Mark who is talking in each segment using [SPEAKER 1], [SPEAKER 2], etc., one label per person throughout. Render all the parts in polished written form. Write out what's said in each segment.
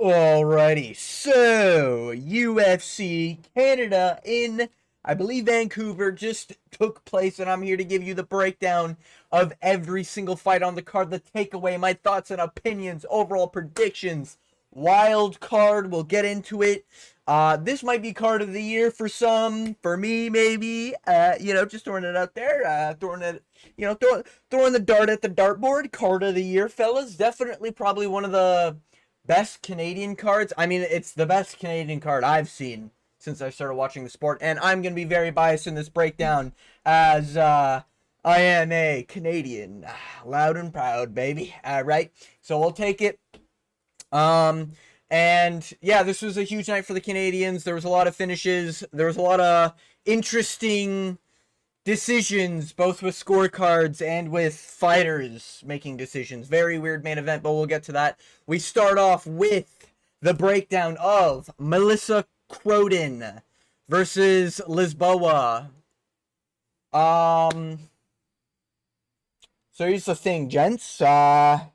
[SPEAKER 1] Alrighty, so UFC Canada in, I believe, Vancouver just took place, and I'm here to give you the breakdown of every single fight on the card, the takeaway, my thoughts and opinions, overall predictions, wild card. We'll get into it. This might be card of the year for some, for me maybe. Just throwing it out there, throwing the dart at the dartboard. Card of the year, fellas. Definitely, probably one of the best Canadian cards. I mean, it's the best Canadian card I've seen since I started watching the sport, and I'm going to be very biased in this breakdown as I am a Canadian. Loud and proud, baby. All right, so we'll take it. And yeah, this was a huge night for the Canadians. There was a lot of finishes. There was a lot of interesting decisions, both with scorecards and with fighters making decisions. Very weird main event, but we'll get to that. We start off with the breakdown of Melissa Croden versus Lisboa. So here's the thing, gents. I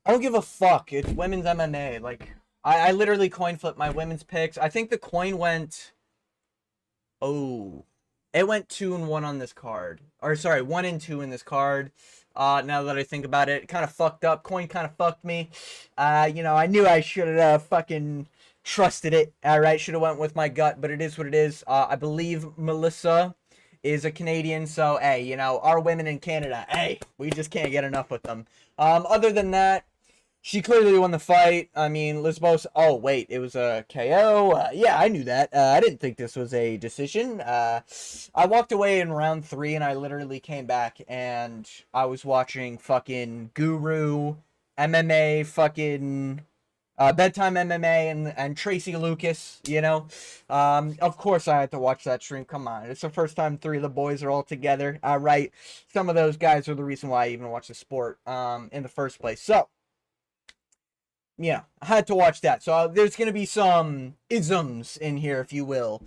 [SPEAKER 1] don't give a fuck. It's women's MMA. Like, I literally coin flip my women's picks. I think the coin went. Oh. It went 2-1 on this card. Or, sorry, 1-2 in this card. Now that I think about it, kind of fucked up. Coin kind of fucked me. I knew I should have fucking trusted it. Alright, should have went with my gut, but it is what it is. I believe Melissa is a Canadian, so, hey, our women in Canada, hey, we just can't get enough with them. Other than that, she clearly won the fight. I mean, Lisboa. Oh, wait, it was a KO. Yeah, I knew that. I didn't think this was a decision. I walked away in round 3, and I literally came back, and I was watching fucking Guru, MMA, fucking Bedtime MMA, and Tracy Lucas, Of course I had to watch that stream. Come on. It's the first time 3 of the boys are all together. Right. Some of those guys are the reason why I even watch the sport in the first place. So, yeah, I had to watch that. So there's going to be some isms in here, if you will,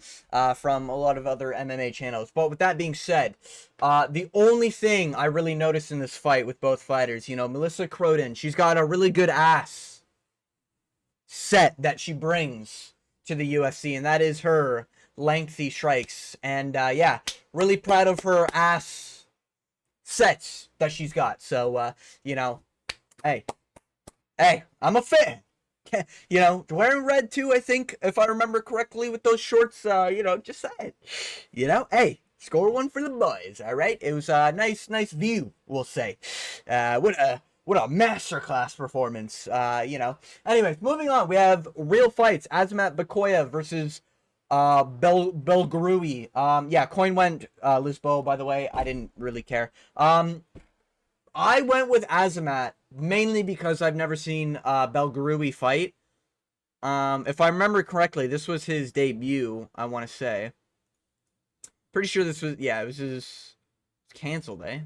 [SPEAKER 1] from a lot of other MMA channels. But with that being said, the only thing I really noticed in this fight with both fighters, Melissa Croden, she's got a really good ass set that she brings to the UFC, and that is her lengthy strikes. And, yeah, really proud of her ass sets that she's got. So, hey. Hey, I'm a fan. Wearing red too, I think, if I remember correctly with those shorts, just saying. Hey, score one for the boys, all right? It was a nice view, we'll say. What a masterclass performance, Anyways, moving on, we have real fights. Azamat Bakoya versus Belgarui. Yeah, coin went Lisboa, by the way. I didn't really care. I went with Azamat mainly because I've never seen Belgarui fight. If I remember correctly, this was his debut, I want to say. Pretty sure this was, yeah, it was his canceled, eh?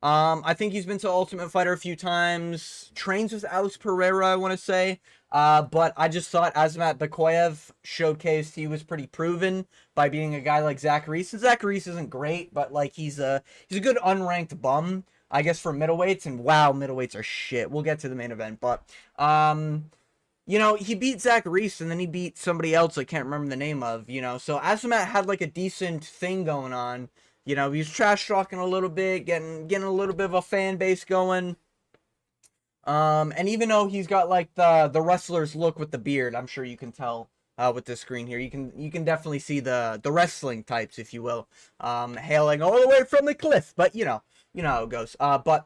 [SPEAKER 1] I think he's been to Ultimate Fighter a few times. Trains with Alex Pereira, I want to say. But I just thought Azamat Bakoyev showcased he was pretty proven by beating a guy like Zach Reese. And Zach Reese isn't great, but like he's a good unranked bum, I guess, for middleweights. And wow, middleweights are shit. We'll get to the main event, but he beat Zach Reese and then he beat somebody else I can't remember the name of. So Azamat had like a decent thing going on. He was trash talking a little bit, getting a little bit of a fan base going. And even though he's got like the wrestler's look with the beard, I'm sure you can tell with the screen here. You can definitely see the wrestling types, if you will, hailing all the way from the cliff. But you know how it goes. But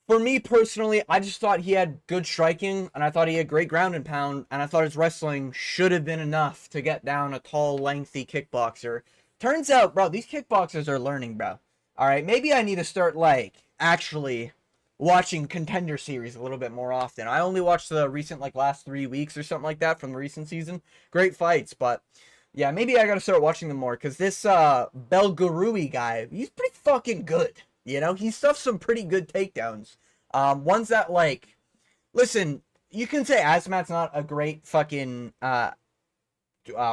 [SPEAKER 1] for me personally, I just thought he had good striking, and I thought he had great ground and pound, and I thought his wrestling should have been enough to get down a tall, lengthy kickboxer. Turns out, bro, these kickboxers are learning, bro. Alright, maybe I need to start, like, actually watching Contender Series a little bit more often. I only watched the recent, like, last 3 weeks or something like that from the recent season. Great fights, but yeah, maybe I gotta start watching them more, because this Belgarui guy, he's pretty fucking good. He stuffs some pretty good takedowns. Ones that, like, listen, you can say Azamat's not a great fucking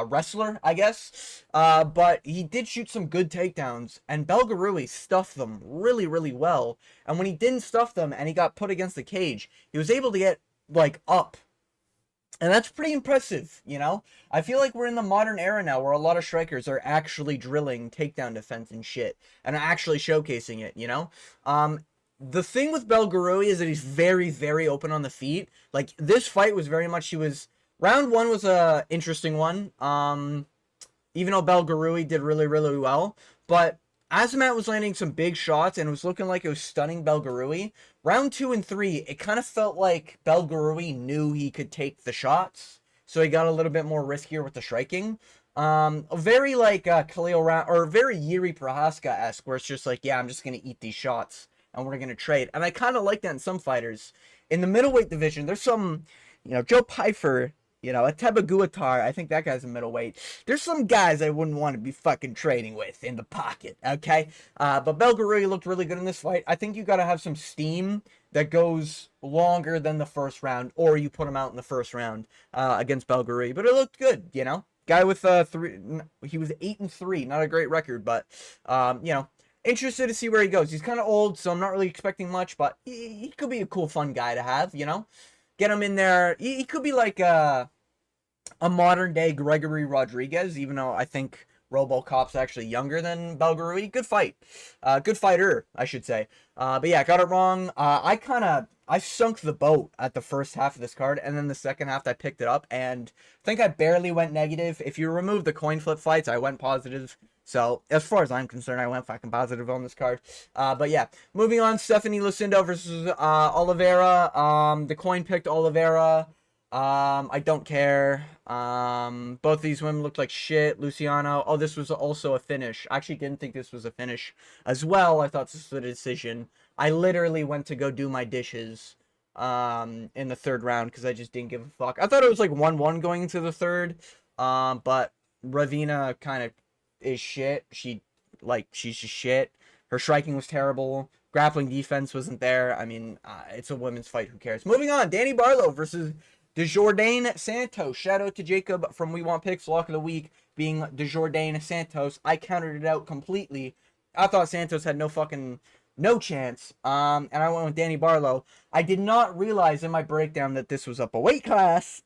[SPEAKER 1] wrestler, I guess, but he did shoot some good takedowns, and Belgarui stuffed them really, really well. And when he didn't stuff them and he got put against the cage, he was able to get, like, up And that's pretty impressive, you know? I feel like we're in the modern era now where a lot of strikers are actually drilling takedown defense and shit and are actually showcasing it, you know? The thing with Belgarui is that he's very, very open on the feet. Like, this fight was very much, round one was a interesting one. Even though Belgarui did really, really well. But Azamat was landing some big shots and it was looking like it was stunning Belgarui. Round 2 and 3, it kind of felt like Belgarui knew he could take the shots. So he got a little bit more riskier with the striking. Very like Khalil Round, or very Yuri Prohaska-esque, where it's just like, yeah, I'm just going to eat these shots and we're going to trade. And I kind of like that in some fighters. In the middleweight division, there's some, Joe Pyfer, Ateba Guatar, I think that guy's a middleweight. There's some guys I wouldn't want to be fucking trading with in the pocket, okay? But Belgarui looked really good in this fight. I think you got to have some steam that goes longer than the first round, or you put him out in the first round against Belgarui. But it looked good, Guy with he was 8-3, not a great record, but interested to see where he goes. He's kind of old, so I'm not really expecting much, but he could be a cool, fun guy to have, Get him in there. He could be like a modern day Gregory Rodriguez, even though I think RoboCop's actually younger than Belgarui. Good fight. Good fighter, I should say. But yeah, got it wrong. I sunk the boat at the first half of this card, and then the second half I picked it up, and I think I barely went negative. If you remove the coin flip fights, I went positive. So, as far as I'm concerned, I went fucking positive on this card. But yeah, moving on, Stephanie Lucindo versus Oliveira. The coin picked Oliveira. I don't care. Both these women looked like shit. Luciano. Oh, this was also a finish. I actually didn't think this was a finish as well. I thought this was a decision. I literally went to go do my dishes in the third round because I just didn't give a fuck. I thought it was like 1-1 going into the third. But Ravina kind of is shit. She's just shit. Her striking was terrible. Grappling defense wasn't there. I mean, it's a women's fight. Who cares? Moving on. Danny Barlow versus Desjordaine Santos. Shout out to Jacob from We Want Picks. Lock of the week being Desjordaine Santos. I countered it out completely. I thought Santos had no chance. And I went with Danny Barlow. I did not realize in my breakdown that this was up a weight class.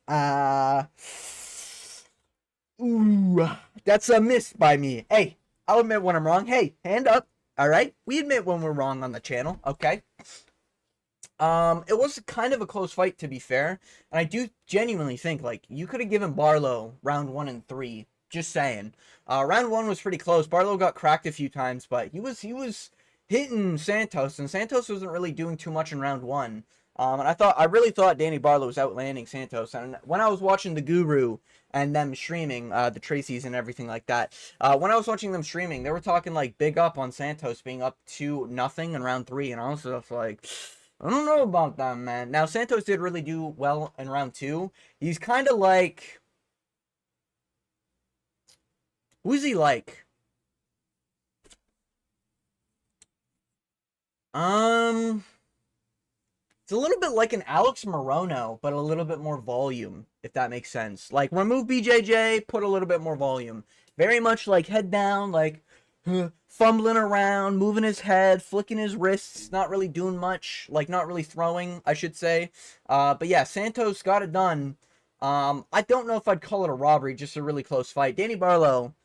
[SPEAKER 1] Ooh, that's a miss by me. Hey, I'll admit when I'm wrong. Hey, hand up. All right, we admit when we're wrong on the channel. Okay. It was kind of a close fight, to be fair, and I do genuinely think like you could have given Barlow round 1 and 3. Just saying. Round 1 was pretty close. Barlow got cracked a few times, but he was hitting Santos, and Santos wasn't really doing too much in round 1. And I really thought Danny Barlow was outlanding Santos. And when I was watching the Guru and them streaming, the Tracy's and everything like that, when I was watching them streaming, they were talking like big up on Santos being up 2-0 in round 3, and I was just like, I don't know about that, man. Now, Santos did really do well in round 2. He's kind of like... Who's he like? It's a little bit like an Alex Morono, but a little bit more volume, if that makes sense. Like, remove BJJ, put a little bit more volume. Very much like head down, like... fumbling around, moving his head, flicking his wrists, not really doing much, like not really throwing, I should say. But yeah, Santos got it done. I don't know if I'd call it a robbery, just a really close fight. Danny Barlow,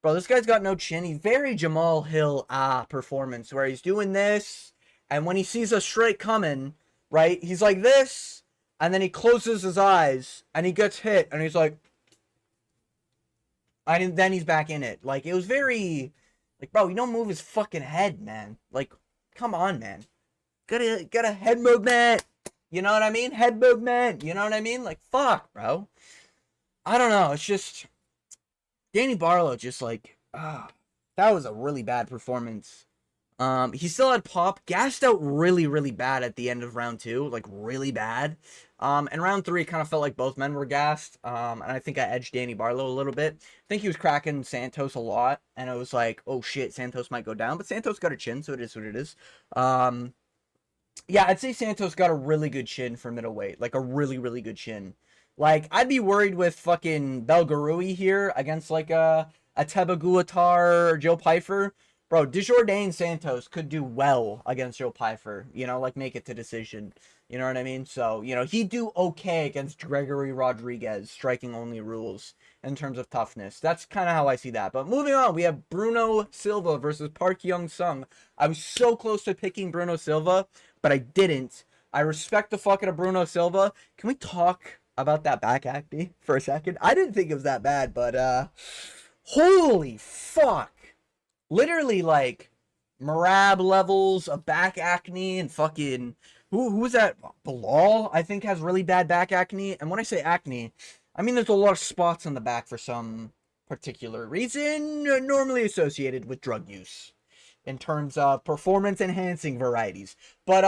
[SPEAKER 1] bro, this guy's got no chin. He's very Jamal Hill performance, where he's doing this, and when he sees a straight coming, right, he's like this, and then he closes his eyes, and he gets hit, and he's like, and then he's back in it. Like, it was very... Like, bro, you don't move his fucking head, man. Like, come on, man. Got a head movement. You know what I mean? Head movement. You know what I mean? Like, fuck, bro. I don't know. It's just... Danny Barlow just, like... that was a really bad performance. He still had pop. Gassed out really, really bad at the end of round 2. Like, really bad. And round 3 kind of felt like both men were gassed. And I think I edged Danny Barlow a little bit. I think he was cracking Santos a lot. And it was like, oh shit, Santos might go down. But Santos got a chin, so it is what it is. Yeah, I'd say Santos got a really good chin for middleweight. Like, a really, really good chin. Like, I'd be worried with fucking Belgarui here against, like, a Teba Guatar or Joe Pyfer. Bro, Desjordaine Santos could do well against Joe Pyfer. You know, like, make it to decision. You know what I mean? So, he'd do okay against Gregory Rodriguez, striking only rules in terms of toughness. That's kind of how I see that. But moving on, we have Bruno Silva versus Park Young-sung. I was so close to picking Bruno Silva, but I didn't. I respect the fuck out of Bruno Silva. Can we talk about that back acne for a second? I didn't think it was that bad, but holy fuck. Literally like Marab levels of back acne and fucking who was that? Bilal, I think, has really bad back acne. And when I say acne, I mean there's a lot of spots on the back for some particular reason, normally associated with drug use in terms of performance enhancing varieties. But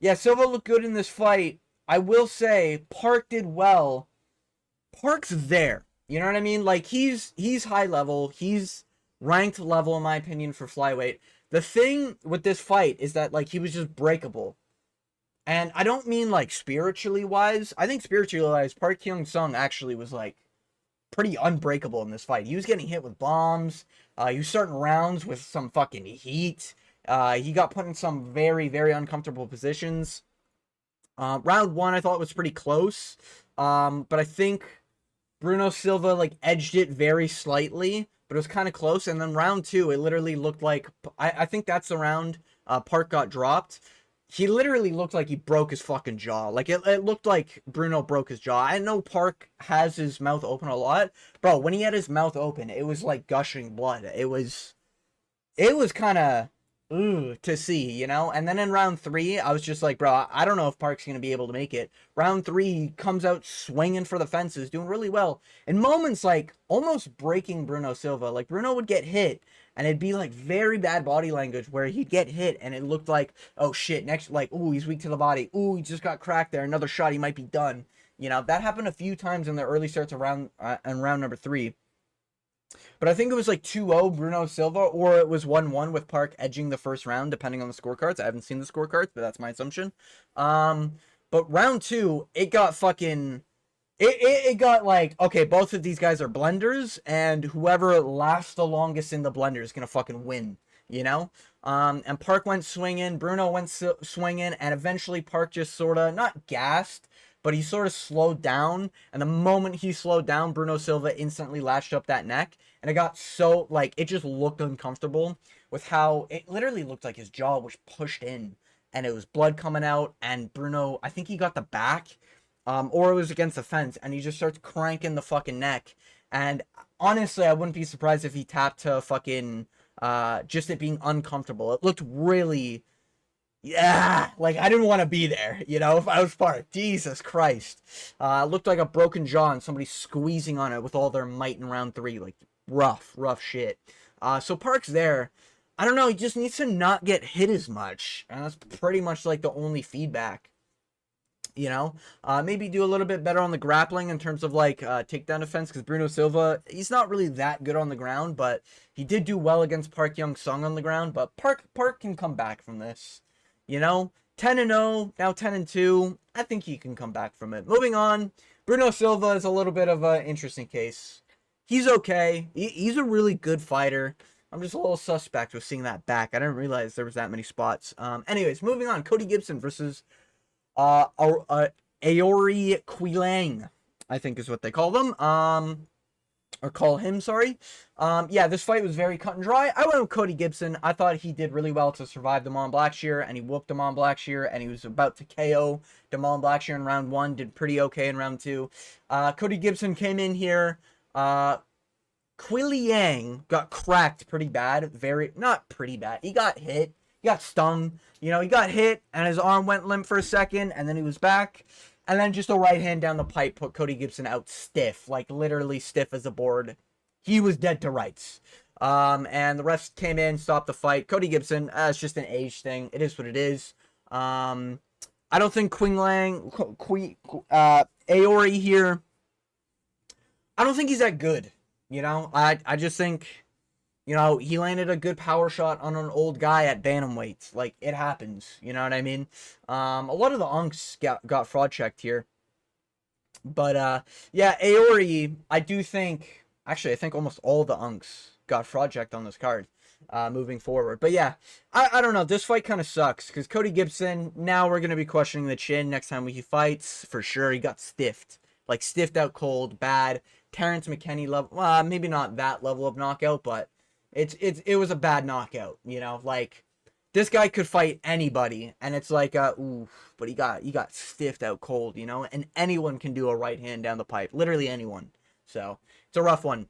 [SPEAKER 1] yeah, Silva looked good in this fight. I will say Park did well. Park's there. You know what I mean? Like he's high level. He's ranked level in my opinion for flyweight. The thing with this fight is that like he was just breakable. And I don't mean like spiritually wise. I think spiritually wise, Park Kyung-sung actually was like pretty unbreakable in this fight. He was getting hit with bombs. He was starting rounds with some fucking heat. He got put in some very, very uncomfortable positions. Round one I thought was pretty close. But I think Bruno Silva like edged it very slightly, but it was kind of close. And then round two, it literally looked like I think that's the round Park got dropped. He literally looked like he broke his fucking jaw. Like it looked like Bruno broke his jaw. I know Park has his mouth open a lot, bro. When he had his mouth open, it was like gushing blood. It was kind of to see, you know? And then in round three, I was just like, bro, I don't know if Park's going to be able to make it. Round three, he comes out swinging for the fences, doing really well. In moments, like, almost breaking Bruno Silva. Like, Bruno would get hit, and it'd be, like, very bad body language where he'd get hit, and it looked like, oh, shit, next, like, ooh, he's weak to the body. Ooh, he just got cracked there. Another shot, he might be done. You know, that happened a few times in the early starts of round number three. But I think it was like 2-0 Bruno Silva, or it was 1-1 with Park edging the first round, depending on the scorecards. I haven't seen the scorecards, but that's my assumption. But round two, it got fucking... It got like, okay, both of these guys are blenders, and whoever lasts the longest in the blender is going to fucking win, you know? And Park went swinging, Bruno went swinging, and eventually Park just sort of, not gassed, but he sort of slowed down, and the moment he slowed down, Bruno Silva instantly lashed up that neck, and it got so, like, it just looked uncomfortable with how, it literally looked like his jaw was pushed in, and it was blood coming out, and Bruno, I think he got the back, or it was against the fence, and he just starts cranking the fucking neck, and honestly, I wouldn't be surprised if he tapped to fucking, just it being uncomfortable. It looked really... Yeah, like I didn't want to be there, you know, if I was Park. Jesus Christ. It looked like a broken jaw and somebody squeezing on it with all their might in round three. Like, rough shit. So Park's there. I don't know, he just needs to not get hit as much. And that's pretty much like the only feedback. You know, maybe do a little bit better on the grappling in terms of like takedown defense, because Bruno Silva, he's not really that good on the ground, but he did do well against Park Young-sung on the ground. But Park can come back from this. You know, 10-0, now 10-2. I think he can come back from it. Moving on, Bruno Silva is a little bit of an interesting case. He's okay. He's a really good fighter. I'm just a little suspect with seeing that back. I didn't realize there was that many spots. Anyways, moving on. Cody Gibson versus Aori Quilang, I think is what they call them. Or call him, sorry. Yeah, this fight was very cut and dry. I went with Cody Gibson. I thought he did really well to survive Damon Blackshear, and he whooped Damon Blackshear, and he was about to KO Damon Blackshear in round one, did pretty okay in round two. Cody Gibson came in here. Quiliang got cracked pretty bad. Not pretty bad. He got hit. He got stung. You know, he got hit, and his arm went limp for a second, and then he was back. And then just a right hand down the pipe put Cody Gibson out stiff, like literally stiff as a board. He was dead to rights. And the refs came in, stopped the fight. Cody Gibson, it's just an age thing. It is what it is. I don't think Aori here, I don't think he's that good. You know, I just think, you know, he landed a good power shot on an old guy at bantamweight. Like, it happens. You know what I mean? A lot of the unks got fraud checked here. But, yeah, Aori, I do think... Actually, I think almost all the unks got fraud checked on this card. moving forward. But yeah, I don't know. This fight kind of sucks because Cody Gibson, now we're going to be questioning the chin next time he fights for sure. He got stiffed. Like, stiffed out cold, bad. Terrence McKinney level, maybe not that level of knockout, but it was a bad knockout, you know? Like, this guy could fight anybody, and it's like, ooh, but he got stiffed out cold, you know? And anyone can do a right hand down the pipe. Literally anyone. So, it's a rough one.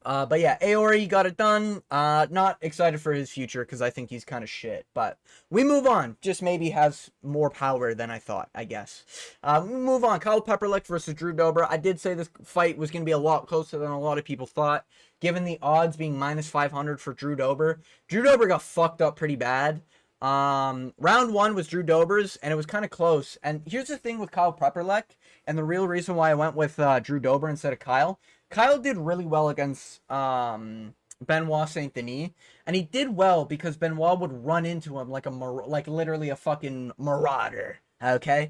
[SPEAKER 1] But yeah, Aori got it done. Not excited for his future because I think he's kind of shit. But we move on. Just maybe has more power than I thought, I guess. We move on. Kyle Pepperlick versus Drew Dober. I did say this fight was going to be a lot closer than a lot of people thought, given the odds being minus 500 for Drew Dober. Drew Dober got fucked up pretty bad. Round one was Drew Dober's, and it was kind of close. And here's the thing with Kyle Pepperlick, and the real reason why I went with Drew Dober instead of Kyle. Kyle did really well against Benoit Saint Denis, and he did well because Benoit would run into him like literally a fucking marauder. Okay,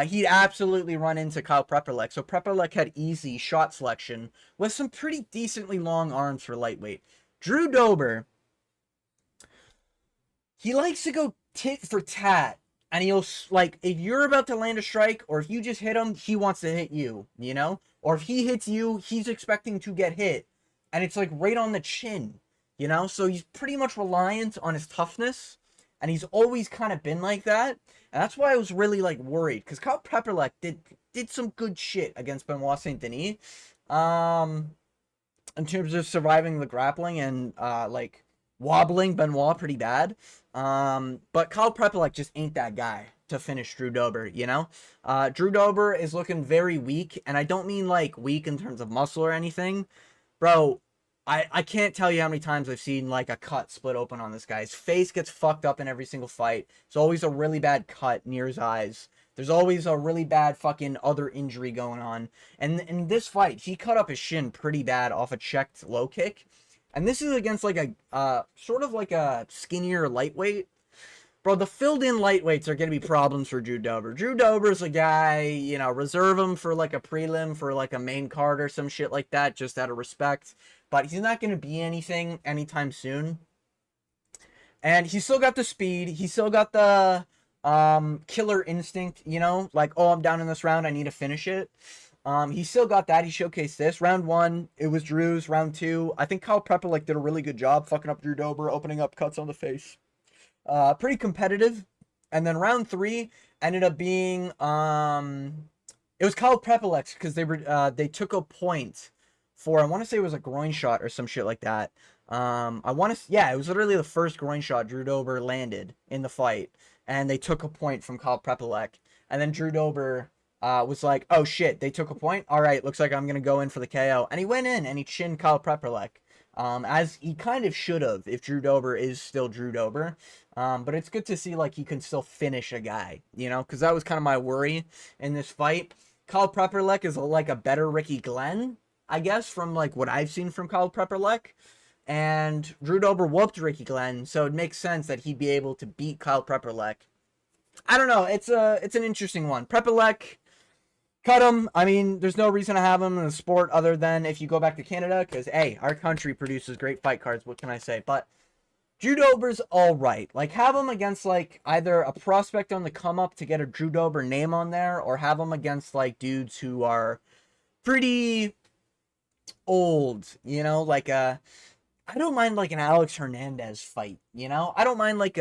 [SPEAKER 1] he'd absolutely run into Kyle Pepperlick. So Pepperlick had easy shot selection with some pretty decently long arms for lightweight. Drew Dober, he likes to go tit for tat. And he'll, like, if you're about to land a strike, or if you just hit him, he wants to hit you, you know? Or if he hits you, he's expecting to get hit. And it's, like, right on the chin, you know? So he's pretty much reliant on his toughness. And he's always kind of been like that. And that's why I was really, like, worried. Because Kyle Pepperlick did some good shit against Benoit Saint Denis. In terms of surviving the grappling and, like, wobbling Benoit pretty bad. But Kyle Pepperlick just ain't that guy to finish Drew Dober, you know? Drew Dober is looking very weak, and I don't mean, like, weak in terms of muscle or anything. Bro, I can't tell you how many times I've seen, like, a cut split open on this guy. His face gets fucked up in every single fight. There's always a really bad cut near his eyes. There's always a really bad fucking other injury going on. And in this fight, he cut up his shin pretty bad off a checked low kick. And this is against, like, a, sort of like a skinnier lightweight. Bro, the filled-in lightweights are going to be problems for Drew Dober. Drew Dober's a guy, you know, reserve him for, like, a prelim, for, like, a main card or some shit like that, just out of respect. But he's not going to be anything anytime soon. And he's still got the speed. He's still got the killer instinct, you know? Like, oh, I'm down in this round, I need to finish it. He still got that. He showcased this. Round one, it was Drew's. Round two, I think Kyle Pepperlick did a really good job fucking up Drew Dober, opening up cuts on the face. Pretty competitive. And then round three ended up being, it was Kyle Pepperlick because they took a point for, I want to say it was a groin shot or some shit like that. It was literally the first groin shot Drew Dober landed in the fight. And they took a point from Kyle Pepperlick. And then Drew Dober was like, oh shit, they took a point? Alright, looks like I'm going to go in for the KO. And he went in and he chinned Kyle Pepperlick. As he kind of should have if Drew Dober is still Drew Dober. But it's good to see, like, he can still finish a guy, you know? Because that was kind of my worry in this fight. Kyle Pepperlick is like a better Ricky Glenn, I guess, from, like, what I've seen from Kyle Pepperlick. And Drew Dober whooped Ricky Glenn, so it makes sense that he'd be able to beat Kyle Pepperlick. I don't know. It's an interesting one. Pepperlick, cut him. I mean, there's no reason to have him in the sport other than if you go back to Canada, because, hey, our country produces great fight cards. What can I say? But Drew Dober's all right. Like, have him against, like, either a prospect on the come up to get a Drew Dober name on there, or have him against, like, dudes who are pretty old, you know? Like, I don't mind, like, an Alex Hernandez fight, you know? I don't mind, like,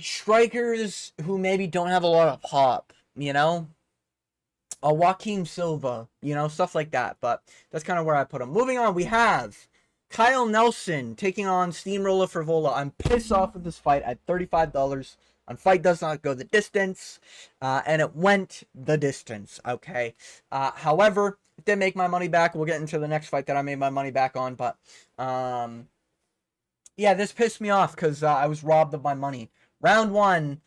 [SPEAKER 1] strikers who maybe don't have a lot of pop, you know? A Joaquin Silva, you know, stuff like that. But that's kind of where I put him. Moving on, we have Kyle Nelson taking on Steamroller Frivola. I'm pissed off with this fight at $35 on Fight Does Not Go the Distance. And it went the distance, okay? However, it did make my money back. We'll get into the next fight that I made my money back on. But, yeah, this pissed me off because I was robbed of my money. Round one,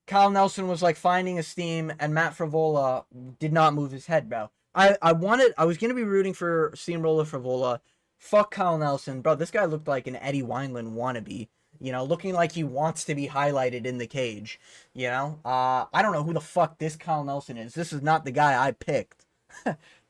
[SPEAKER 1] Kyle Nelson was, like, finding his steam, and Matt Frivola did not move his head, bro. I was going to be rooting for Steamroller Frivola. Fuck Kyle Nelson. Bro, this guy looked like an Eddie Wineland wannabe. You know, looking like he wants to be highlighted in the cage. You know? I don't know who the fuck this Kyle Nelson is. This is not the guy I picked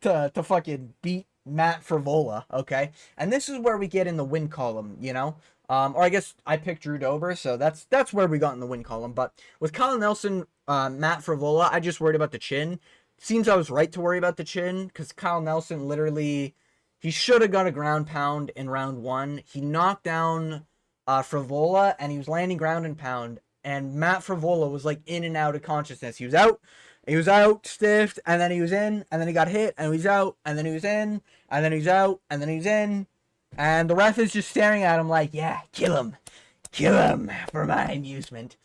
[SPEAKER 1] to fucking beat Matt Frivola, okay? And this is where we get in the win column, you know? Or I guess I picked Drew Dober, so that's where we got in the win column. But with Kyle Nelson, Matt Frivola, I just worried about the chin. Seems I was right to worry about the chin, because Kyle Nelson literally, he should have got a ground pound in round 1. He knocked down Frivola, and he was landing ground and pound. And Matt Frivola was like in and out of consciousness. He was out, stiffed, and then he was in, and then he got hit, and he was out, and then he was in, and then he was out, and then he was in. And the ref is just staring at him like, yeah, kill him for my amusement.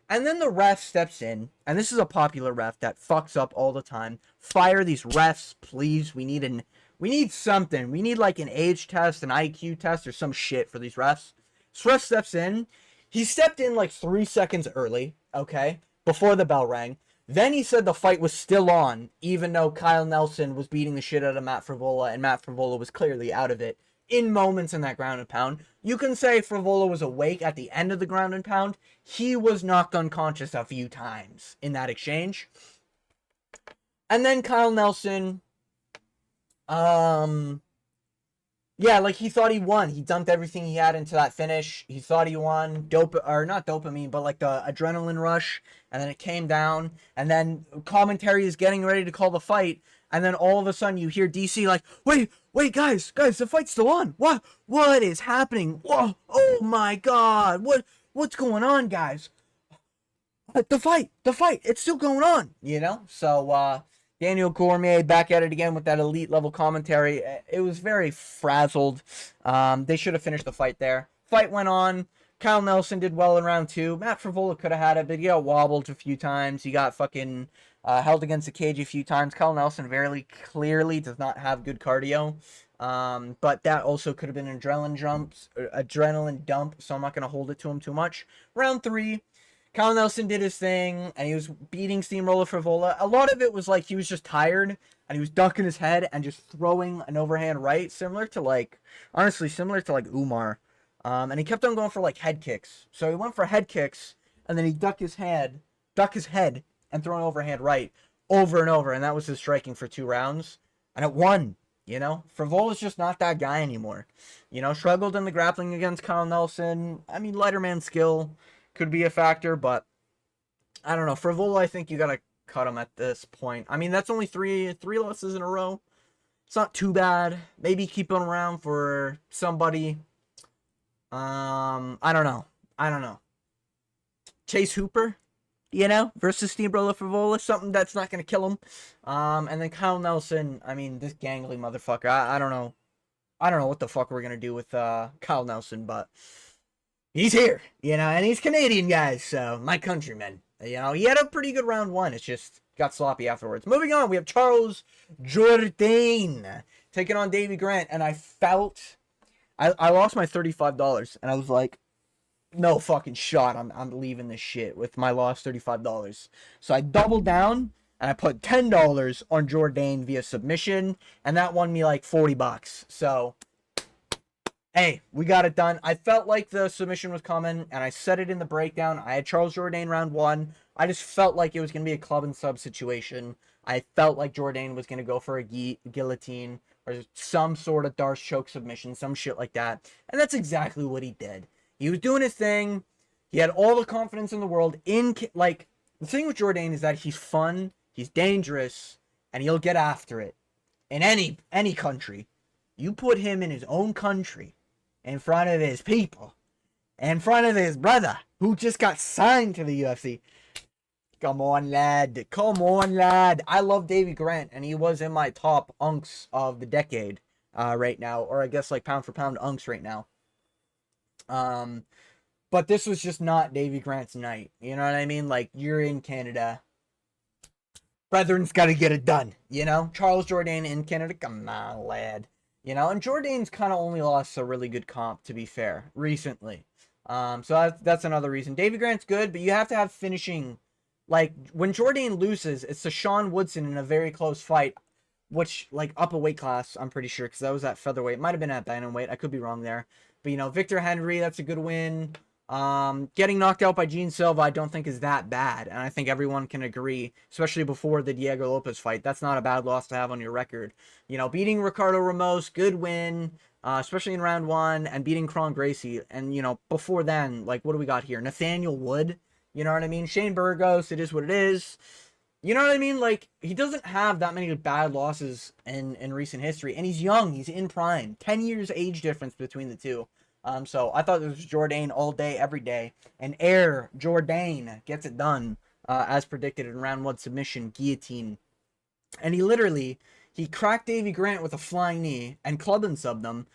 [SPEAKER 1] And then the ref steps in, and this is a popular ref that fucks up all the time. Fire these refs, please. We need something. We need like an age test, an IQ test, or some shit for these refs. This ref steps in. He stepped in like 3 seconds early, okay, before the bell rang. Then he said the fight was still on, even though Kyle Nelson was beating the shit out of Matt Frivola, and Matt Frivola was clearly out of it in moments in that ground and pound. You can say Frivola was awake at the end of the ground and pound. He was knocked unconscious a few times in that exchange. And then Kyle Nelson, yeah, like he thought he won. He dumped everything he had into that finish. He thought he won. Not dopamine, but like the adrenaline rush. And then it came down. And then commentary is getting ready to call the fight. And then all of a sudden you hear DC like, wait, guys, the fight's still on. What is happening? Whoa, oh my God, what's going on, guys? The fight, it's still going on, you know? So, Daniel Cormier back at it again with that elite level commentary. It was very frazzled. They should have finished the fight there. Fight went on. Kyle Nelson did well in round 2. Matt Frivola could have had it, but he got wobbled a few times. He got fucking held against the cage a few times. Kyle Nelson very clearly does not have good cardio. But that also could have been an adrenaline dump, so I'm not going to hold it to him too much. Round 3. Kyle Nelson did his thing, and he was beating Steamroller Frivola. A lot of it was like he was just tired, and he was ducking his head and just throwing an overhand right, similar to like Umar. And he kept on going for like head kicks. So he went for head kicks, and then he ducked his head, and throw an overhand right over and over, and that was his striking for 2 rounds, and it won. You know, Frivola's just not that guy anymore. You know, struggled in the grappling against Kyle Nelson. I mean, lighter man skill could be a factor, but I don't know. Frivola, I think you gotta cut him at this point. I mean, that's only three losses in a row. It's not too bad. Maybe keep him around for somebody. I don't know. Chase Hooper, you know, versus Steamroller Frivola, something that's not gonna kill him. And then Kyle Nelson. I mean, this gangly motherfucker. I don't know. I don't know what the fuck we're gonna do with Kyle Nelson, but he's here, you know, and he's Canadian, guys, so my countrymen. You know, he had a pretty good round 1. It's just got sloppy afterwards. Moving on, we have Charles Jourdain taking on Davey Grant, and I felt I lost my $35, and I was like, no fucking shot. I'm leaving this shit with my lost $35. So I doubled down, and I put $10 on Jourdain via submission, and that won me like $40. So hey, we got it done. I felt like the submission was coming, and I said it in the breakdown. I had Charles Jourdain round 1. I just felt like it was going to be a club and sub situation. I felt like Jourdain was going to go for a guillotine or some sort of Darce choke submission, some shit like that. And that's exactly what he did. He was doing his thing. He had all the confidence in the world. Like, the thing with Jourdain is that he's fun, he's dangerous, and he'll get after it. In any country. You put him in his own country, in front of his people, in front of his brother, who just got signed to the UFC. Come on, lad. I love Davey Grant, and he was in my top unks of the decade right now, or I guess like pound for pound unks right now. But this was just not Davey Grant's night. You know what I mean? Like, you're in Canada. Brethren's got to get it done, you know? Charles Jourdain in Canada, come on, lad. You know, and Jourdain's kind of only lost a really good comp, to be fair, recently. So that's another reason. Davey Grant's good, but you have to have finishing. Like, when Jourdain loses, it's to Sean Woodson in a very close fight, which, like, up a weight class, I'm pretty sure, because that was at featherweight. It might have been at bantamweight. I could be wrong there. But, you know, Victor Henry, that's a good win. Getting knocked out by Gene Silva, I don't think is that bad, and I think everyone can agree, especially before the Diego Lopez fight, that's not a bad loss to have on your record. You know, beating Ricardo Ramos, good win, especially in round one, and beating Kron Gracie, and you know, before then, like, what do we got here? Nathaniel Wood, you know what I mean? Shane Burgos, it is what it is. You know what I mean? Like, he doesn't have that many bad losses in recent history, and he's young, he's in prime, 10 years age difference between the two. So I thought it was Jourdain all day, every day. And Air Jourdain gets it done, as predicted in round one submission, guillotine. And he cracked Davy Grant with a flying knee and club and subbed him.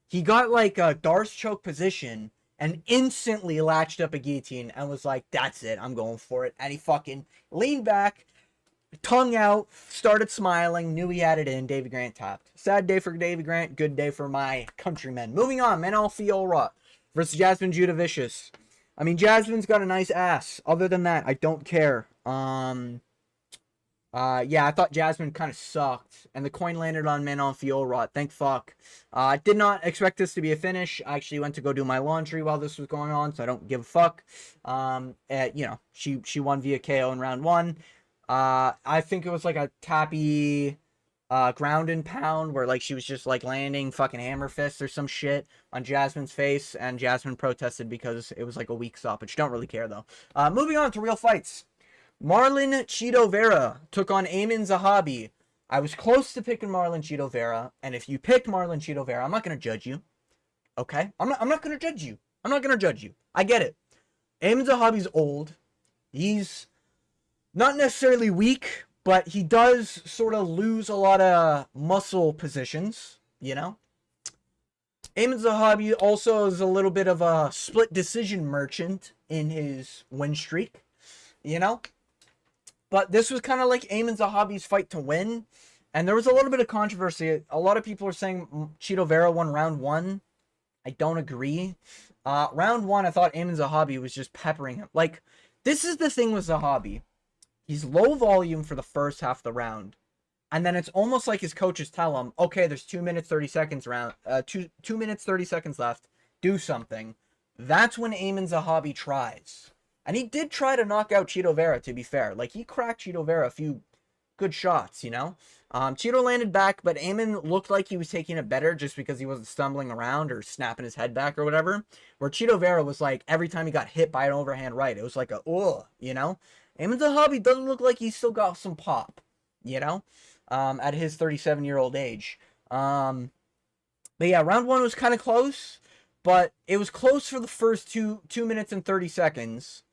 [SPEAKER 1] He got like a Darce choke position and instantly latched up a guillotine and was like, that's it, I'm going for it. And he fucking leaned back, tongue out, started smiling, knew he had it in. Davy Grant tapped. Sad day for Davy Grant, good day for my countrymen. Moving on, Manal Fiora versus Jasmine Judah Vicious. I mean, Jasmine's got a nice ass. Other than that, I don't care. Yeah, I thought Jasmine kind of sucked, and the coin landed on Manon Fiora. Thank fuck. I did not expect this to be a finish. I actually went to go do my laundry while this was going on, so I don't give a fuck. You know, she won via KO in round one. I think it was like a tappy ground and pound where like she was just like landing fucking hammer fists or some shit on Jasmine's face, and Jasmine protested because it was like a weak stoppage. Don't really care though. Moving on to real fights. Marlon Chito Vera took on Amin Zahabi. I was close to picking Marlon Chito Vera, and if you picked Marlon Chito Vera, I'm not gonna judge you. Okay? I'm not gonna judge you. I'm not gonna judge you. I get it. Amin Zahabi's old. He's not necessarily weak, but he does sort of lose a lot of muscle positions, you know? Amin Zahabi also is a little bit of a split decision merchant in his win streak, you know? But this was kind of like Amin Zahabi's fight to win, and there was a little bit of controversy. A lot of people are saying Chito Vera won round one. I don't agree. Round one, I thought Amin Zahabi was just peppering him. Like, this is the thing with Zahabi. He's low volume for the first half of the round. And then it's almost like his coaches tell him, okay, there's 2 minutes, 30 seconds round, 2 minutes, 30 seconds left. Do something. That's when Amin Zahabi tries. And he did try to knock out Chito Vera, to be fair. Like, he cracked Chito Vera a few good shots, you know? Chito landed back, but Amin looked like he was taking it better just because he wasn't stumbling around or snapping his head back or whatever. Where Chito Vera was like, every time he got hit by an overhand right, it was like a, ugh, you know? Amin Zahabi doesn't look like he's still got some pop, you know? At his 37-year-old age. But yeah, round one was kind of close, but it was close for the first 2 minutes and 30 seconds.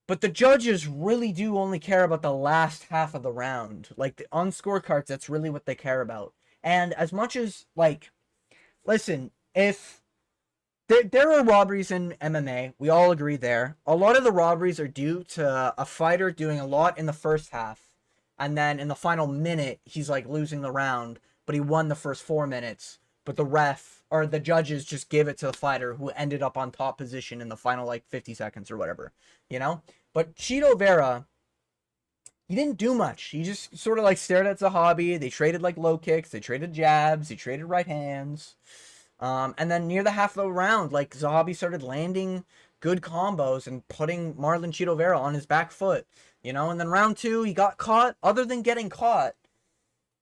[SPEAKER 1] But the judges really do only care about the last half of the round. Like, on scorecards, that's really what they care about. And as much as, like, listen, if there are robberies in MMA, we all agree there. A lot of the robberies are due to a fighter doing a lot in the first half, and then in the final minute, he's, like, losing the round, but he won the first 4 minutes. But the ref, or the judges, just give it to the fighter who ended up on top position in the final, like, 50 seconds or whatever, you know? But Chito Vera, he didn't do much. He just sort of, like, stared at Zahabi. They traded, like, low kicks. They traded jabs. They traded right hands. And then near the half of the round, like, Zahabi started landing good combos and putting Marlon Chito Vera on his back foot, you know? And then round two, he got caught. Other than getting caught,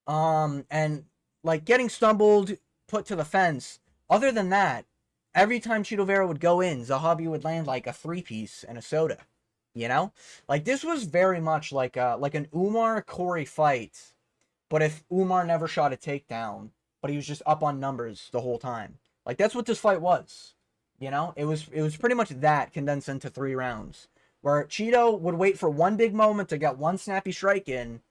[SPEAKER 1] and, like, getting stumbled, put to the fence. Other than that, every time Chito Vera would go in, Zahabi would land like a 3-piece and a soda, you know? Like, this was very much like an Umar Corey fight, but if Umar never shot a takedown, but he was just up on numbers the whole time. Like, that's what this fight was, you know? It was pretty much that condensed into 3 rounds, where Chito would wait for one big moment to get one snappy strike in,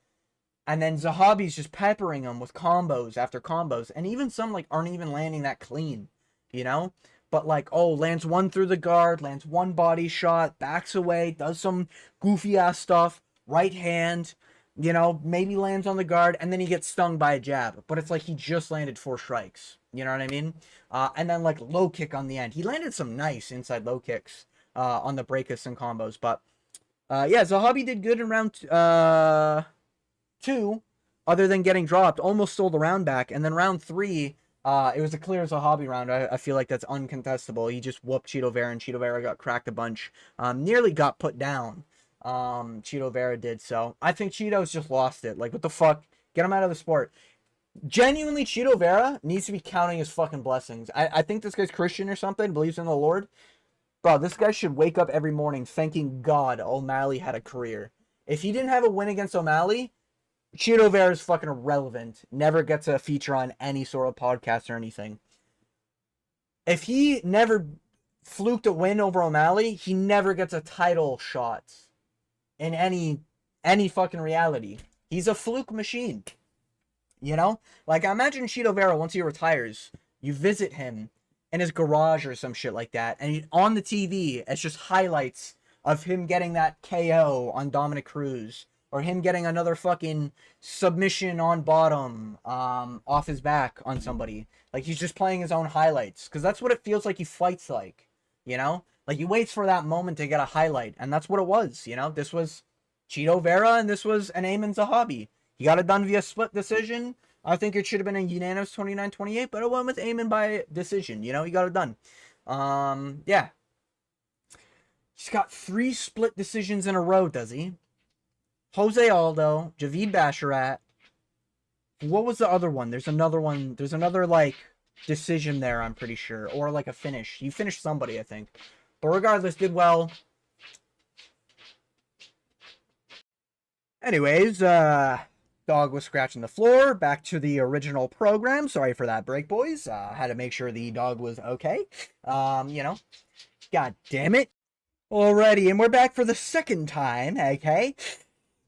[SPEAKER 1] and then Zahabi's just peppering him with combos after combos. And even some, like, aren't even landing that clean, you know? But, like, oh, lands one through the guard, lands one body shot, backs away, does some goofy-ass stuff, right hand, you know, maybe lands on the guard, and then he gets stung by a jab. But it's like he just landed 4 strikes. You know what I mean? And then, like, low kick on the end. He landed some nice inside low kicks on the breakus and combos. But, yeah, Zahabi did good in round 2, other than getting dropped, almost stole the round back. And then round 3, It was a clear as a hobby round. I feel like that's uncontestable. He just whooped Cheeto Vera, and Cheeto Vera got cracked a bunch. Nearly got put down. Cheeto Vera did. So I think Cheeto's just lost it. Like, what the fuck? Get him out of the sport. Genuinely, Cheeto Vera needs to be counting his fucking blessings. I think this guy's Christian or something, believes in the Lord. Bro, this guy should wake up every morning thanking God O'Malley had a career. If he didn't have a win against O'Malley, Cheeto Vera is fucking irrelevant. Never gets a feature on any sort of podcast or anything. If he never fluked a win over O'Malley, he never gets a title shot in any fucking reality. He's a fluke machine. You know? Like, I imagine Cheeto Vera, once he retires, you visit him in his garage or some shit like that, and on the TV, it's just highlights of him getting that KO on Dominic Cruz, or him getting another fucking submission on bottom, off his back on somebody. Like, he's just playing his own highlights, because that's what it feels like he fights like, you know? Like, he waits for that moment to get a highlight, and that's what it was, you know? This was Cheeto Vera, and this was an Amin Zahabi. He got it done via split decision. I think it should have been a unanimous 29-28, but it went with Amin by decision. You know, he got it done. Yeah. He's got 3 split decisions in a row, does he? Jose Aldo, Javid Basharat. What was the other one? There's another one. There's another, like, decision there, I'm pretty sure. Or, like, a finish. You finished somebody, I think. But regardless, did well. Anyways, dog was scratching the floor. Back to the original program. Sorry for that break, boys. Had to make sure the dog was okay. You know. God damn it. Alrighty, and we're back for the second time, okay?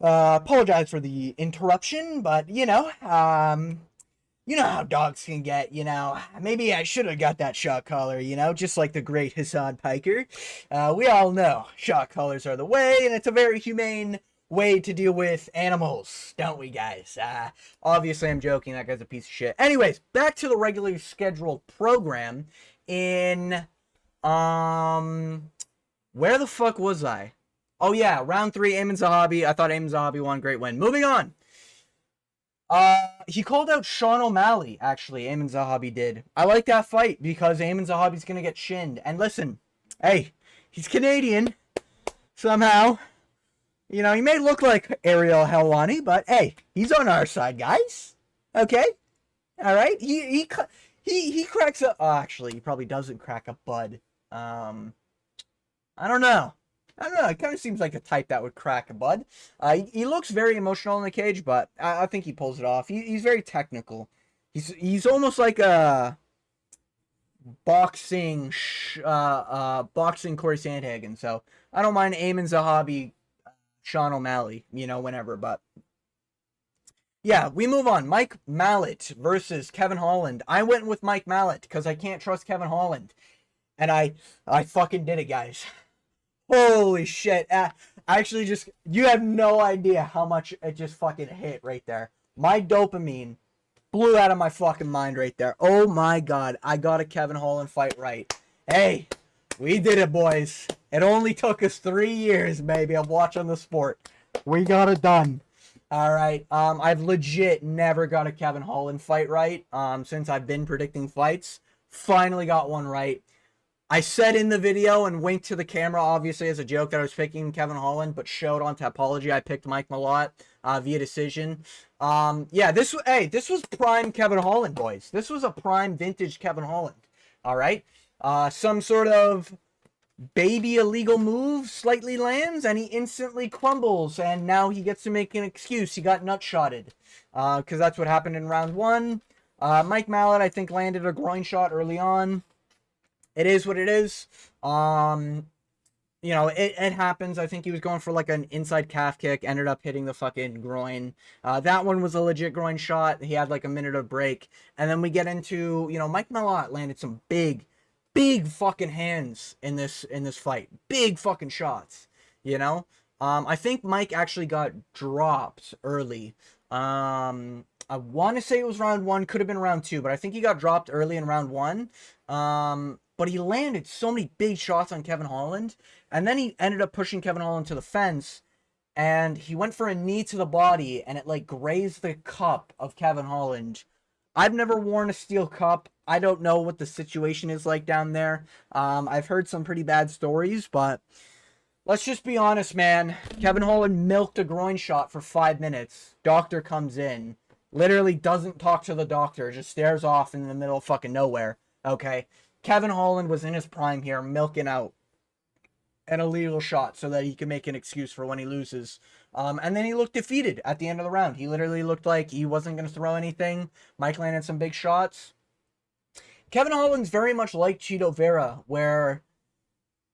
[SPEAKER 1] Apologize for the interruption, but, you know how dogs can get, you know. Maybe I should have got that shock collar, you know, just like the great Hassan Piker. We all know shock collars are the way, and it's a very humane way to deal with animals, don't we, guys? Obviously, I'm joking. That guy's a piece of shit. Anyways, back to the regularly scheduled program in, where the fuck was I? Oh, yeah, round 3, Amin Zahabi. I thought Amin Zahabi won. Great win. Moving on. He called out Sean O'Malley, actually, Amin Zahabi did. I like that fight because Amin Zahabi's gonna get shinned. And listen, hey, he's Canadian, somehow. You know, he may look like Ariel Helwani, but hey, he's on our side, guys. Okay? Alright? He cracks a... Oh, actually, he probably doesn't crack a bud. I don't know. It kind of seems like a type that would crack a bud. He looks very emotional in the cage, but I think he pulls it off. He's very technical. He's almost like a boxing Corey Sandhagen. So I don't mind Amin Zahabi, Sean O'Malley, you know, whenever. But yeah, we move on. Mike Mallet versus Kevin Holland. I went with Mike Mallet because I can't trust Kevin Holland, and I fucking did it, guys. Holy shit. Actually, just, you have no idea how much it just fucking hit right there. My dopamine blew out of my fucking mind right there. Oh my god, I got a Kevin Holland fight right. Hey, we did it, boys. It only took us 3 years, baby, of watching the sport. We got it done. Alright, I've legit never got a Kevin Holland fight right, since I've been predicting fights. Finally got one right. I said in the video and winked to the camera, obviously, as a joke that I was picking Kevin Holland, but showed on Tapology I picked Mike Malott via decision. Yeah, this was prime Kevin Holland, boys. This was a prime vintage Kevin Holland. All right? Some sort of baby illegal move slightly lands, and he instantly crumbles, and now he gets to make an excuse. He got nut-shotted, because that's what happened in round 1. Mike Malott, I think, landed a groin shot early on. It is what it is. You know, it happens. I think he was going for like an inside calf kick, ended up hitting the fucking groin. That one was a legit groin shot. He had like a minute of break. And then we get into, you know, Mike Malott landed some big fucking hands in this fight. Big fucking shots, you know? I think Mike actually got dropped early. I want to say it was round 1, could have been round 2, but I think he got dropped early in round 1. But he landed so many big shots on Kevin Holland, and then he ended up pushing Kevin Holland to the fence, and he went for a knee to the body, and it like grazed the cup of Kevin Holland. I've never worn a steel cup. I don't know what the situation is like down there. I've heard some pretty bad stories, but let's just be honest, man. Kevin Holland milked a groin shot for 5 minutes. Doctor comes in, literally doesn't talk to the doctor, just stares off in the middle of fucking nowhere. Okay? Kevin Holland was in his prime here, milking out an illegal shot so that he can make an excuse for when he loses. And then he looked defeated at the end of the round. He literally looked like he wasn't going to throw anything. Mike landed some big shots. Kevin Holland's very much like Chito Vera, where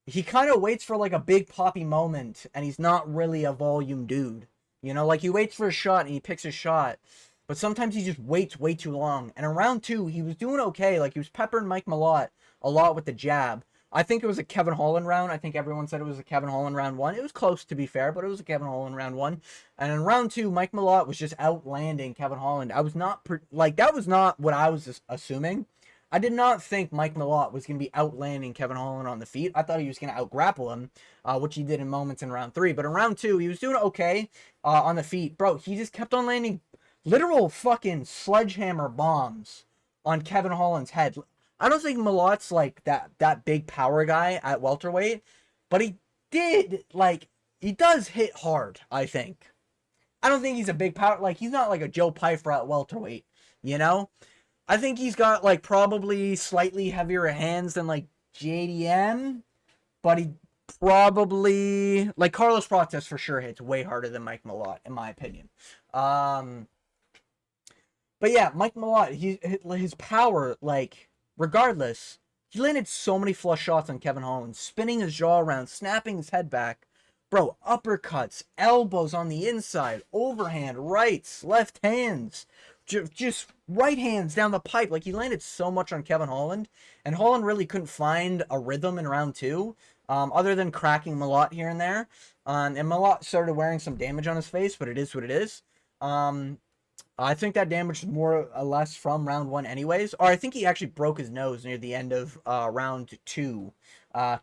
[SPEAKER 1] he kind of waits for like a big poppy moment, and he's not really a volume dude. You know, like he waits for a shot and he picks a shot, but sometimes he just waits way too long. And in round 2, he was doing okay. Like he was peppering Mike Malott a lot with the jab. I think it was a Kevin Holland round. I think everyone said it was a Kevin Holland round 1. It was close, to be fair, but it was a Kevin Holland round 1. And in round 2, Mike Malott was just outlanding Kevin Holland. I was not that was not what I was assuming. I did not think Mike Malott was going to be outlanding Kevin Holland on the feet. I thought he was going to outgrapple him, which he did in moments in round 3. But in round 2, he was doing okay on the feet. Bro, he just kept on landing literal fucking sledgehammer bombs on Kevin Holland's head. I don't think Malott's like that big power guy at welterweight, but he does hit hard, I think. I don't think he's a big power, like he's not like a Joe Pyfer at welterweight, you know? I think he's got like probably slightly heavier hands than like JDM, but he probably, like Carlos Prates for sure hits way harder than Mike Malott, in my opinion. But yeah, Mike Malott, his power, like, regardless, he landed so many flush shots on Kevin Holland, spinning his jaw around, snapping his head back. Bro, uppercuts, elbows on the inside, overhand, rights, left hands, just right hands down the pipe. Like, he landed so much on Kevin Holland, and Holland really couldn't find a rhythm in round 2, other than cracking Malott here and there. And Malott started wearing some damage on his face, but it is what it is. I think that damage is more or less from round 1 anyways. Or I think he actually broke his nose near the end of round 2.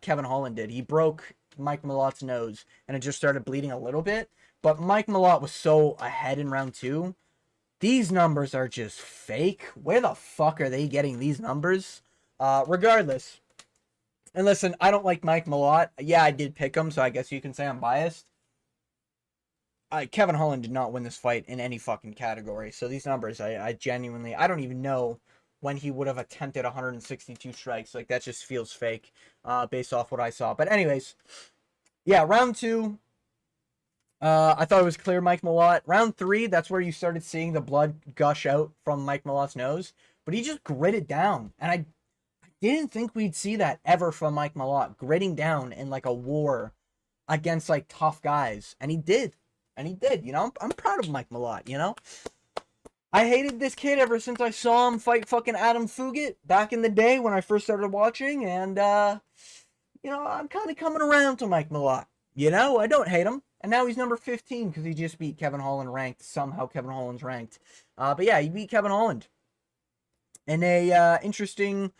[SPEAKER 1] Kevin Holland did. He broke Mike Malott's nose, and it just started bleeding a little bit. But Mike Malott was so ahead in round 2. These numbers are just fake. Where the fuck are they getting these numbers? Regardless. And listen, I don't like Mike Malott. Yeah, I did pick him, so I guess you can say I'm biased. Kevin Holland did not win this fight in any fucking category. So these numbers, I genuinely, I don't even know when he would have attempted 162 strikes. Like, that just feels fake based off what I saw. But anyways, yeah, round 2, I thought it was clear Mike Malott. Round 3, that's where you started seeing the blood gush out from Mike Malott's nose. But he just gritted down. And I didn't think we'd see that ever from Mike Malott, gritting down in like a war against like tough guys. And he did. And he did, you know? I'm proud of Mike Malott, you know? I hated this kid ever since I saw him fight fucking Adam Fugit back in the day when I first started watching. And, you know, I'm kind of coming around to Mike Malott. You know, I don't hate him. And now he's number 15 because he just beat Kevin Holland ranked. Somehow Kevin Holland's ranked. But yeah, he beat Kevin Holland. In a interesting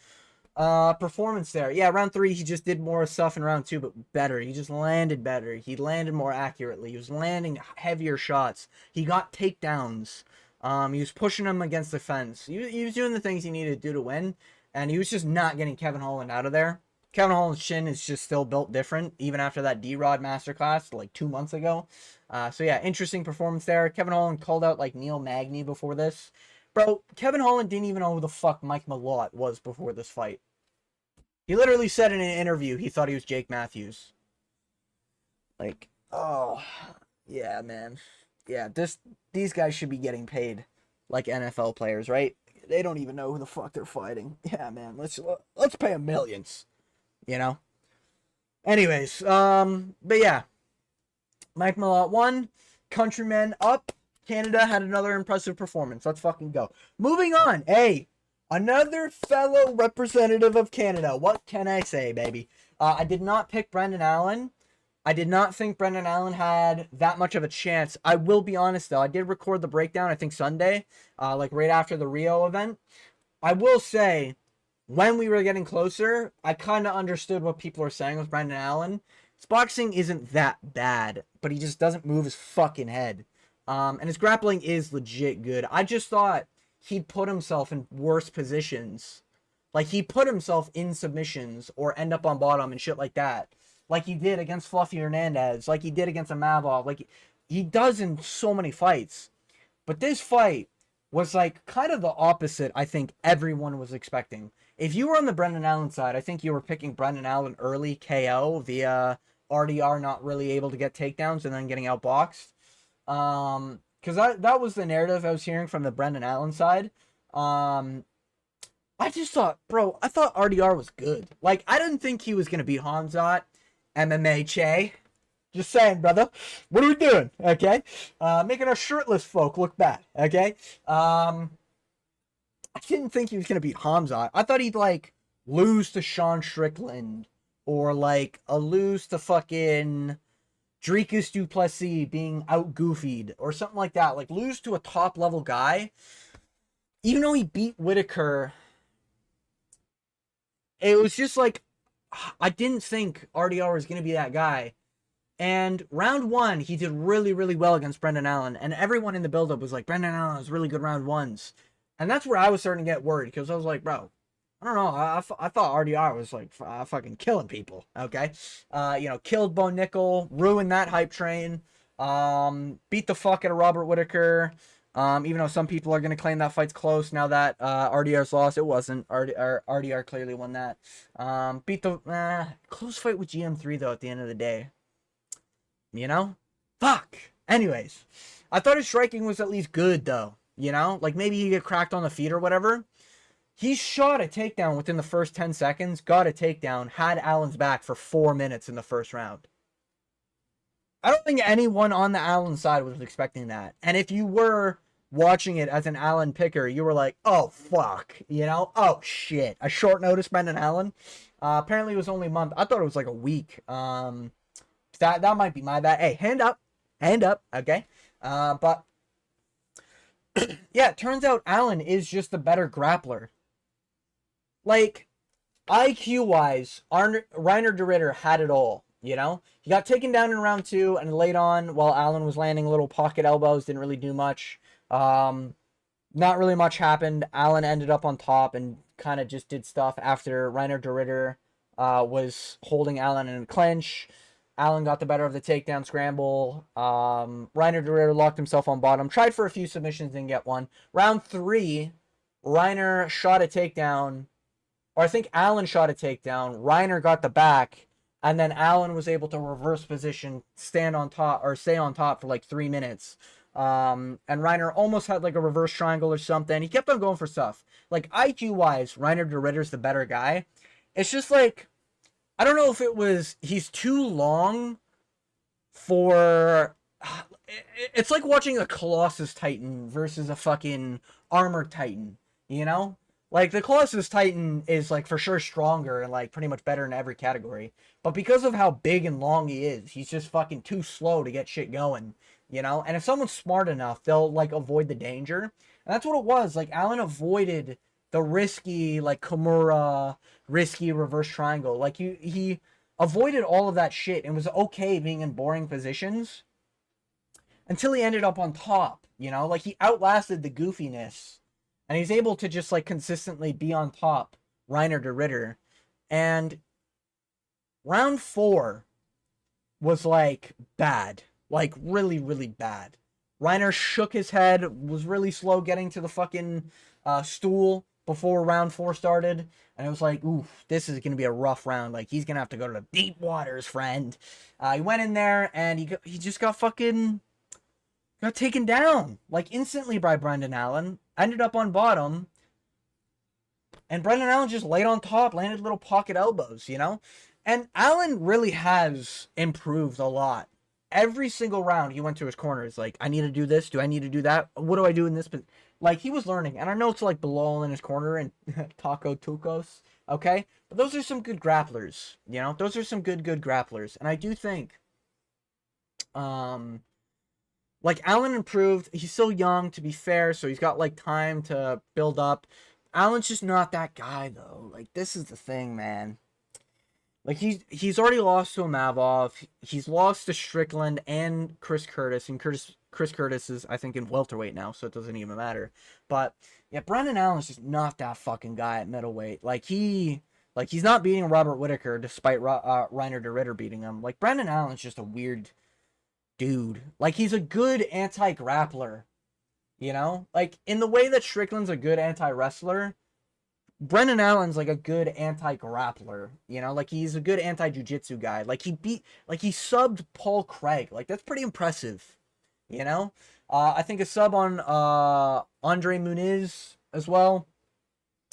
[SPEAKER 1] performance there. Yeah, round 3, he just did more stuff in round 2, but better. He just landed better. He landed more accurately. He was landing heavier shots. He got takedowns. He was pushing him against the fence. He was doing the things he needed to do to win, and he was just not getting Kevin Holland out of there. Kevin Holland's chin is just still built different, even after that D-Rod masterclass like 2 months ago. So yeah, interesting performance there. Kevin Holland called out like Neil Magny before this. Bro, Kevin Holland didn't even know who the fuck Mike Malott was before this fight. He literally said in an interview he thought he was Jake Matthews. Like, oh, yeah, man. Yeah, these guys should be getting paid like NFL players, right? They don't even know who the fuck they're fighting. Yeah, man, let's pay them millions, you know? Anyways, but yeah. Mike Malott won. Countrymen up. Canada had another impressive performance. Let's fucking go. Moving on. Hey, another fellow representative of Canada. What can I say, baby? I did not pick Brendan Allen. I did not think Brendan Allen had that much of a chance. I will be honest, though. I did record the breakdown, I think Sunday, like right after the Rio event. I will say, when we were getting closer, I kind of understood what people are saying with Brendan Allen. His boxing isn't that bad, but he just doesn't move his fucking head. And his grappling is legit good. I just thought he'd put himself in worse positions. Like, he put himself in submissions or end up on bottom and shit like that. Like he did against Fluffy Hernandez. Like he did against Amavov. Like he does in so many fights. But this fight was like kind of the opposite I think everyone was expecting. If you were on the Brendan Allen side, I think you were picking Brendan Allen early KO via RDR not really able to get takedowns and then getting outboxed. Because that was the narrative I was hearing from the Brendan Allen side. I just thought, bro, I thought RDR was good. Like, I didn't think he was going to beat Hamzat, MMA Che. Just saying, brother. What are we doing? Okay? Making our shirtless folk look bad. Okay? I didn't think he was going to beat Hamzat. I thought he'd, like, lose to Sean Strickland. Or, like, lose to fucking Dricus du Plessis being out-goofied. Or something like that. Like, lose to a top-level guy. Even though he beat Whitaker, it was just like, I didn't think RDR was going to be that guy. And round one, he did really, really well against Brendan Allen. And everyone in the build-up was like, Brendan Allen has really good round ones. And that's where I was starting to get worried. Because I was like, bro, I don't know. I thought RDR was like fucking killing people. Okay? Killed Bo Nickel. Ruined that hype train. Beat the fuck out of Robert Whitaker. Even though some people are going to claim that fight's close now that RDR's lost. It wasn't. RDR clearly won that. Beat the close fight with GM3, though, at the end of the day. You know? Fuck! Anyways, I thought his striking was at least good, though. You know? Like, maybe he get cracked on the feet or whatever. He shot a takedown within the first 10 seconds, got a takedown, had Allen's back for 4 minutes in the first round. I don't think anyone on the Allen side was expecting that. And if you were watching it as an Allen picker, you were like, oh, fuck. You know? Oh, shit. A short notice Brendan Allen. Apparently it was only a month. I thought it was like a week. That might be my bad. Hey, hand up. Hand up. Okay? But, yeah, it turns out Allen is just a better grappler. Like, IQ-wise, Reiner de Ridder had it all. You know, he got taken down in round 2 and laid on while Allen was landing little pocket elbows. Didn't really do much. Not really much happened. Allen ended up on top and kind of just did stuff after Reiner de Ridder was holding Allen in a clinch. Allen got the better of the takedown scramble. Reiner de Ridder locked himself on bottom. Tried for a few submissions, didn't get one. Round 3, Reiner shot a takedown. Or I think Allen shot a takedown. Reiner got the back. And then Allen was able to reverse position, stand on top, or stay on top for like 3 minutes. And Reiner almost had like a reverse triangle or something. He kept on going for stuff. Like IQ-wise, Reiner de Ridder's the better guy. It's just like, I don't know if it was, he's too long for, it's like watching a Colossus Titan versus a fucking Armored Titan, you know? Like, the Colossus Titan is, like, for sure stronger and, like, pretty much better in every category. But because of how big and long he is, he's just fucking too slow to get shit going, you know? And if someone's smart enough, they'll, like, avoid the danger. And that's what it was. Like, Allen avoided the risky, like, Kimura, risky reverse triangle. Like, he avoided all of that shit and was okay being in boring positions until he ended up on top, you know? Like, he outlasted the goofiness. And he's able to just, like, consistently be on top, Reiner de Ridder. And round 4 was, like, bad. Like, really, really bad. Reiner shook his head, was really slow getting to the fucking stool before round 4 started. And it was like, oof, this is going to be a rough round. Like, he's going to have to go to the deep waters, friend. He went in there, and he just got taken down, like, instantly by Brendan Allen. Ended up on bottom. And Brendan Allen just laid on top, landed little pocket elbows, you know? And Allen really has improved a lot. Every single round he went to his corner. It's like, I need to do this. Do I need to do that? What do I do in this? Like, he was learning. And I know it's like Bilal in his corner and Taco Tucos, okay? But those are some good grapplers, you know? Those are some good grapplers. And I do think, like, Allen improved. He's still young, to be fair, so he's got, like, time to build up. Allen's just not that guy, though. Like, this is the thing, man. Like, he's already lost to Amavov. He's lost to Strickland and Chris Curtis. And Curtis Chris Curtis is, I think, in welterweight now, so it doesn't even matter. But yeah, Brendan Allen's just not that fucking guy at middleweight. He's not beating Robert Whittaker despite Reiner de Ritter beating him. Like, Brendan Allen's just a weird dude. Like, he's a good anti-grappler, you know? Like, in the way that Strickland's a good anti-wrestler, Brendan Allen's like a good anti-grappler, you know? Like, he's a good anti-jiu-jitsu guy. Like, he subbed Paul Craig. Like, that's pretty impressive, you know? I think a sub on Andre Muniz as well.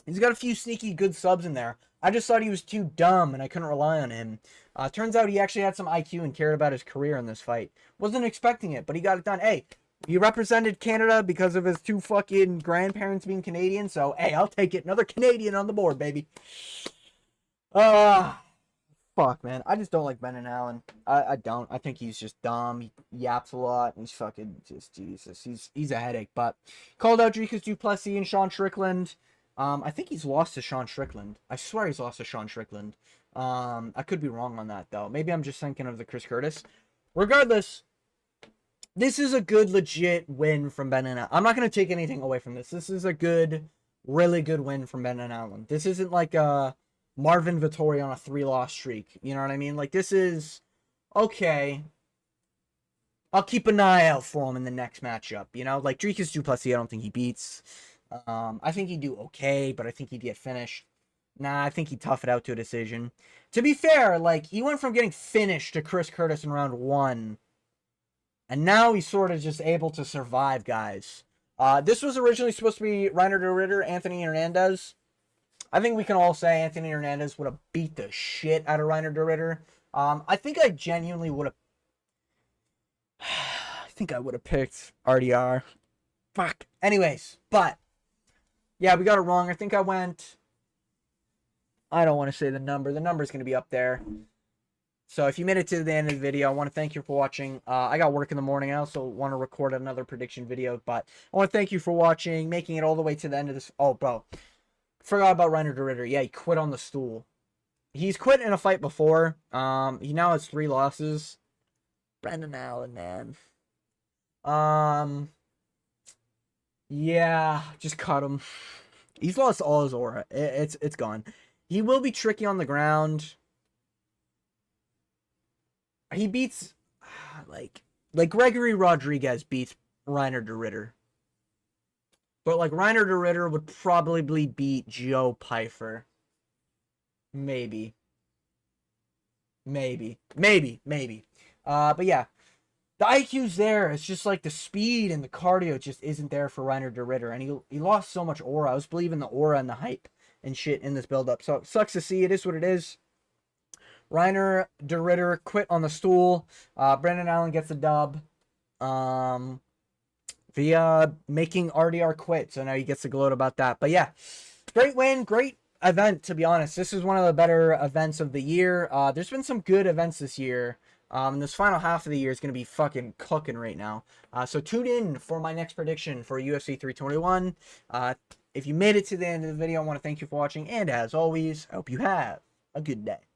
[SPEAKER 1] He's got a few sneaky good subs in there. I just thought he was too dumb and I couldn't rely on him. Turns out he actually had some IQ and cared about his career in this fight. Wasn't expecting it, but he got it done. Hey, he represented Canada because of his two fucking grandparents being Canadian, so hey, I'll take it. Another Canadian on the board, baby. Fuck, man. I just don't like Brendan Allen. I don't. I think he's just dumb. He yaps a lot, and he's fucking just, Jesus. He's a headache, but called out Dricus du Plessis and Sean Strickland. I think he's lost to Sean Strickland. I swear he's lost to Sean Strickland. I could be wrong on that, though. Maybe I'm just thinking of the Chris Curtis. Regardless, this is a good, legit win from Brendan Allen. I'm not going to take anything away from this. This is a good, really good win from Brendan Allen. This isn't like Marvin Vettori on a 3-loss streak. You know what I mean? Like, this is, okay, I'll keep an eye out for him in the next matchup. You know? Like, Dricus du Plessis, I don't think he beats. I think he'd do okay, but I think he'd get finished. Nah, I think he'd tough it out to a decision. To be fair, like, he went from getting finished to Chris Curtis in round 1. And now he's sort of just able to survive, guys. This was originally supposed to be Reiner de Ritter, Anthony Hernandez. I think we can all say Anthony Hernandez would have beat the shit out of Reiner de Ritter. I think I genuinely would have... I think I would have picked RDR. Fuck. Anyways, but... yeah, we got it wrong. I think I went... I don't want to say the number. The number's going to be up there. So if you made it to the end of the video, I want to thank you for watching. I got work in the morning. I also want to record another prediction video. But I want to thank you for watching, making it all the way to the end of this. Oh, bro. Forgot about Reiner de Ritter. Yeah, he quit on the stool. He's quit in a fight before. He now has 3 losses. Brendan Allen, man. Yeah, just cut him. He's lost all his aura. It's gone. He will be tricky on the ground. He beats like Gregory Rodriguez beats Reiner de Ritter. But like Reiner de Ritter would probably beat Joe Pyfer. Maybe. But yeah. The IQ's there. It's just like the speed and the cardio just isn't there for Reiner de Ritter. And he lost so much aura. I was believing the aura and the hype and shit in this build-up. So it sucks to see. It is what it is. Reiner de Ritter quit on the stool. Brendan Allen gets a dub. Via making RDR quit. So now he gets to gloat about that. But yeah, great win. Great event, to be honest. This is one of the better events of the year. There's been some good events this year. This final half of the year is going to be fucking cooking right now. So tune in for my next prediction for UFC 321. If you made it to the end of the video, I want to thank you for watching. And as always, I hope you have a good day.